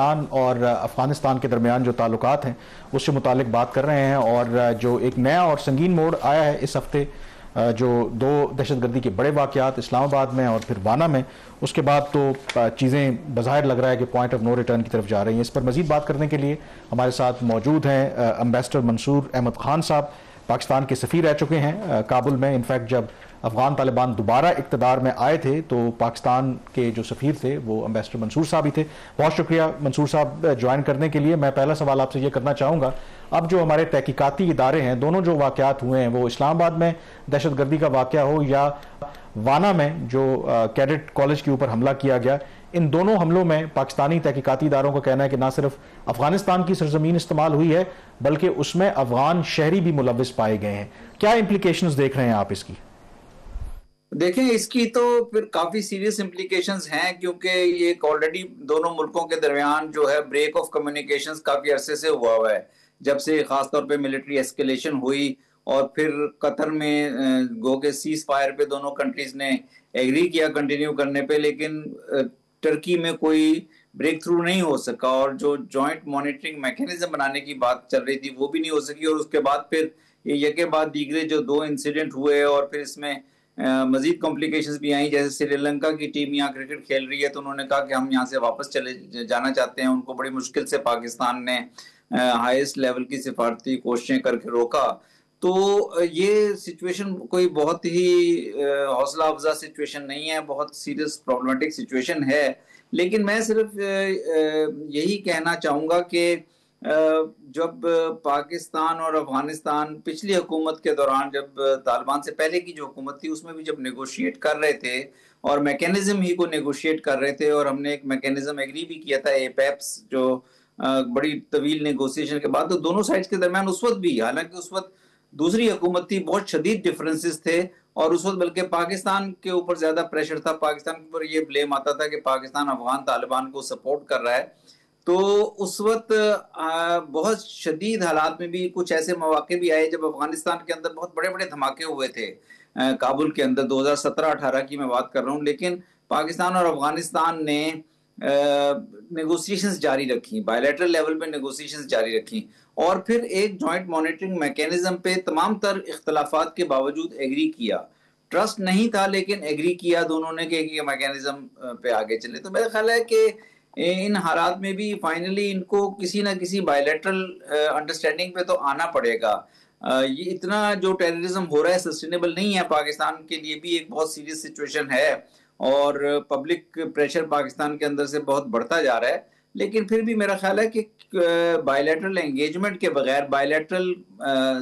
पाकिस्तान और अफगानिस्तान के दरमियान जो ताल्लुकात हैं उससे मुतालिक बात कर रहे हैं। और जो एक नया और संगीन मोड़ आया है इस हफ्ते, जो दो दहशतगर्दी के बड़े वाक़यात इस्लामाबाद में और फिर वाना में, उसके बाद तो चीज़ें बज़ाहिर लग रहा है कि पॉइंट ऑफ नो रिटर्न की तरफ जा रही हैं। इस पर मज़ीद बात करने के लिए हमारे साथ मौजूद हैं एम्बेसडर मंसूर अहमद खान साहब, पाकिस्तान के सफ़ीर रह चुके हैं काबुल में। इनफैक्ट जब अफगान तालिबान दोबारा इक़्तिदार में आए थे तो पाकिस्तान के जो सफ़ीर थे वो एम्बेसडर मंसूर साहब ही थे। बहुत शुक्रिया मंसूर साहब ज्वाइन करने के लिए। मैं पहला सवाल आपसे ये करना चाहूँगा, अब जो हमारे तहकीकाती इदारे हैं, दोनों जो वाक़यात हुए हैं वो इस्लामाबाद में दहशतगर्दी का वाक़या हो या वाना में जो कैडेट कॉलेज के ऊपर हमला किया गया, इन दोनों हमलों में पाकिस्तानी तहकीकाती इदारों का कहना है कि ना सिर्फ अफगानिस्तान की सरजमीन इस्तेमाल हुई है बल्कि उसमें अफगान शहरी भी मुलविस पाए गए हैं। क्या इम्प्लीकेशंस देख रहे हैं आप इसकी? देखें, इसकी तो फिर काफी सीरियस इम्प्लीकेशंस हैं, क्योंकि ये ऑलरेडी दोनों मुल्कों के दरमियान जो है ब्रेक ऑफ कम्युनिकेशंस काफी अरसे से हुआ है, जब से खासतौर पे मिलिट्री एस्केलेशन हुई और फिर कतर में गो के सीज फायर पे दोनों कंट्रीज ने एग्री किया कंटिन्यू करने पे, लेकिन टर्की में कोई ब्रेक थ्रू नहीं हो सका और जो जॉइंट मॉनिटरिंग मैकेनिज्म बनाने की बात चल रही थी वो भी नहीं हो सकी। और उसके बाद फिर ये यके बाद दीगरे जो दो इंसिडेंट हुए और फिर इसमें मजीद कॉम्प्लिकेशंस भी आई, जैसे श्रीलंका की टीम यहाँ क्रिकेट खेल रही है तो उन्होंने कहा कि हम यहाँ से वापस चले जाना चाहते हैं। उनको बड़ी मुश्किल से पाकिस्तान ने हाईएस्ट लेवल की सिफारती कोशिशें करके रोका। तो ये सिचुएशन कोई बहुत ही हौसला अफजा सिचुएशन नहीं है, बहुत सीरियस प्रॉब्लमेटिक सिचुएशन है। लेकिन मैं सिर्फ यही कहना चाहूँगा कि जब पाकिस्तान और अफगानिस्तान पिछली हुकूमत के दौरान, जब तालिबान से पहले की जो हुकूमत थी उसमें भी जब नेगोशिएट कर रहे थे और मैकेनिज्म ही को नेगोशिएट कर रहे थे, और हमने एक मैकेनिज्म एग्री भी किया था एपेप्स, जो बड़ी तवील नेगोशिएशन के बाद, तो दोनों साइड्स के दरमियान उस वक्त भी, हालांकि उस वक्त दूसरी हुकूमत थी, बहुत शदीद डिफरेंसेस थे और उस वक्त बल्कि पाकिस्तान के ऊपर ज्यादा प्रेशर था, पाकिस्तान के ऊपर ये ब्लेम आता था कि पाकिस्तान अफगान तालिबान को सपोर्ट कर रहा है। तो उस वक्त बहुत शदीद हालात में भी कुछ ऐसे मौके भी आए जब अफगानिस्तान के अंदर बहुत बड़े बड़े धमाके हुए थे, काबुल के अंदर 2017-18 की मैं बात कर रहा हूँ। लेकिन पाकिस्तान और अफगानिस्तान ने नेगोशिएशंस जारी रखी, बायलैटरल लेवल पे नेगोशिएशंस जारी रखी और फिर एक जॉइंट मॉनिटरिंग मैकेनिज्म पे तमाम तर इख्तलाफात के बावजूद एग्री किया। ट्रस्ट नहीं था लेकिन एग्री किया दोनों ने कि मैकेनिज्म पे आगे चले। तो मेरा ख्याल है कि इन हालात में भी फाइनली इनको किसी ना किसी बायलैटरल अंडरस्टैंडिंग पे तो आना पड़ेगा। ये इतना जो टेररिज्म हो रहा है सस्टेनेबल नहीं है, पाकिस्तान के लिए भी एक बहुत सीरियस सिचुएशन है और पब्लिक प्रेशर पाकिस्तान के अंदर से बहुत बढ़ता जा रहा है। लेकिन फिर भी मेरा ख्याल है कि बायलैटरल एंगेजमेंट के बगैर, बायलैटरल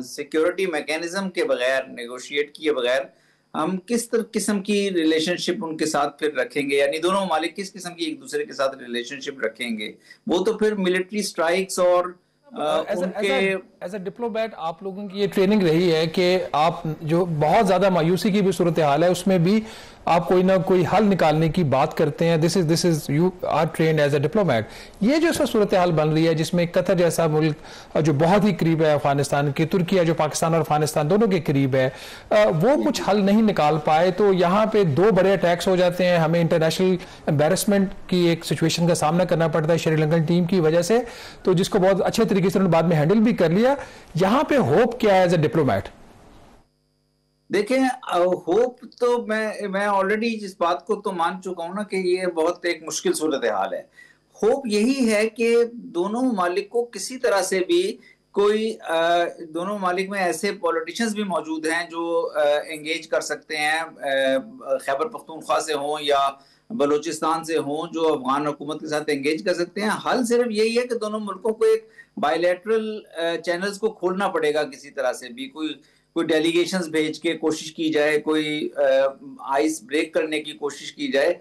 सिक्योरिटी मैकेनिज्म के बगैर, नेगोशिएट किए बगैर हम किस किस्म की रिलेशनशिप उनके साथ फिर रखेंगे, यानी दोनों ममालिक किस किस्म की एक दूसरे के साथ रिलेशनशिप रखेंगे, वो तो फिर मिलिट्री स्ट्राइक्स और एज अ डिप्लोमैट आप लोगों की ये ट्रेनिंग रही है कि आप जो बहुत ज्यादा मायूसी की भी सूरत हाल है उसमें भी आप कोई ना कोई हल निकालने की बात करते हैं। This is you are trained as a diplomat. ये जो सूरत हाल बन रही है जिसमें कतर जैसा मुल्क जो बहुत ही करीब है अफगानिस्तान के, तुर्किया जो पाकिस्तान और अफगानिस्तान दोनों के करीब है, वो कुछ हल नहीं निकाल पाए, तो यहाँ पे दो बड़े अटैक्स हो जाते हैं, हमें इंटरनेशनल एम्बेरसमेंट की एक सिचुएशन का सामना करना पड़ता है श्रीलंकन टीम की वजह से, तो जिसको बहुत अच्छे तरीके से उन्होंने बाद में हैंडल भी कर लिया। यहाँ पे होप क्या है एज अ डिप्लोमैट? देखें, होप तो मैं ऑलरेडी इस बात को तो मान चुका हूं ना कि ये बहुत एक मुश्किल सूरत हाल है। होप यही है कि दोनों ममालिक को किसी तरह से भी कोई, दोनों ममालिक में ऐसे पॉलिटिशियंस भी मौजूद हैं जो एंगेज कर सकते हैं, खैबर पख्तूनख्वा से हों या बलूचिस्तान से हों, जो अफगान हुकूमत के साथ एंगेज कर सकते हैं। हल सिर्फ यही है कि दोनों मुल्कों को एक बायलैटरल चैनल्स को खोलना पड़ेगा, किसी तरह से भी कोई डेलीगेशंस भेज के कोशिश की जाए, कोई आइस ब्रेक करने की कोशिश की जाए।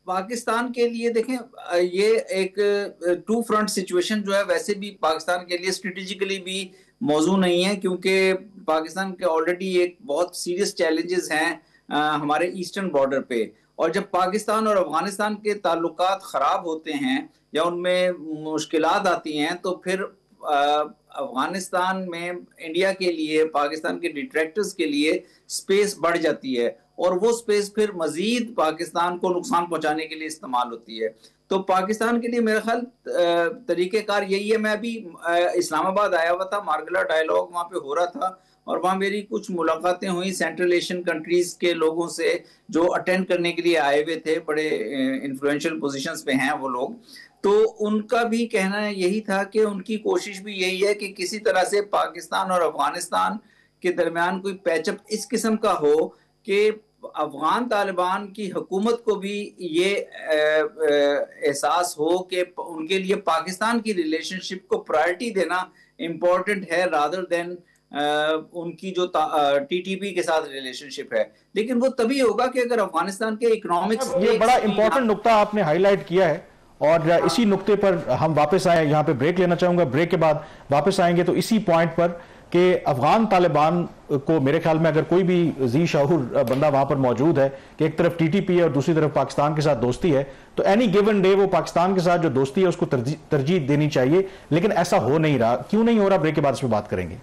पाकिस्तान के लिए देखें, ये एक टू फ्रंट सिचुएशन जो है वैसे भी पाकिस्तान के लिए स्ट्रेटेजिकली भी मौजू नहीं है, क्योंकि पाकिस्तान के ऑलरेडी एक बहुत सीरियस चैलेंजेस हैं हमारे ईस्टर्न बॉर्डर पे, और जब पाकिस्तान और अफगानिस्तान के ताल्लुकात खराब होते हैं या उनमें मुश्किलात आती हैं तो फिर अफगानिस्तान में इंडिया के लिए, पाकिस्तान के डिट्रैक्टर्स के लिए स्पेस बढ़ जाती है और वो स्पेस फिर मजीद पाकिस्तान को नुकसान पहुंचाने के लिए इस्तेमाल होती है। तो पाकिस्तान के लिए मेरा ख्याल तरीक़ेकार यही है। मैं अभी इस्लामाबाद आया हुआ था, मार्गला डायलॉग वहाँ पे हो रहा था, और वहाँ मेरी कुछ मुलाकातें हुई सेंट्रल एशियन कंट्रीज के लोगों से जो अटेंड करने के लिए आए हुए थे, बड़े इन्फ्लुएंशियल पोजीशंस पे हैं वो लोग। तो उनका भी कहना यही था कि उनकी कोशिश भी यही है कि किसी तरह से पाकिस्तान और अफगानिस्तान के दरमियान कोई पैचअप इस किस्म का हो कि अफगान तालिबान की हुकूमत को भी ये एहसास हो कि उनके लिए पाकिस्तान की रिलेशनशिप को प्रायोरिटी देना इम्पोर्टेंट है रादर देन उनकी जो टीटीपी के साथ रिलेशनशिप है। लेकिन वो तभी होगा कि अगर अफगानिस्तान के इकोनॉमिक्स, ये बड़ा इंपॉर्टेंट नुक्ता आपने हाईलाइट किया है, और इसी नुक्ते पर हम वापस आए। यहाँ पे ब्रेक लेना चाहूंगा, ब्रेक के बाद वापस आएंगे तो इसी पॉइंट पर कि अफगान तालिबान को मेरे ख्याल में अगर कोई भी जी शऊर बंदा वहां पर मौजूद है कि एक तरफ टीटीपी है और दूसरी तरफ पाकिस्तान के साथ दोस्ती है, तो एनी गिवन डे वो पाकिस्तान के साथ जो दोस्ती है उसको तरजीह देनी चाहिए। लेकिन ऐसा हो नहीं रहा, क्यों नहीं हो रहा, ब्रेक के बाद इस पर बात करेंगे।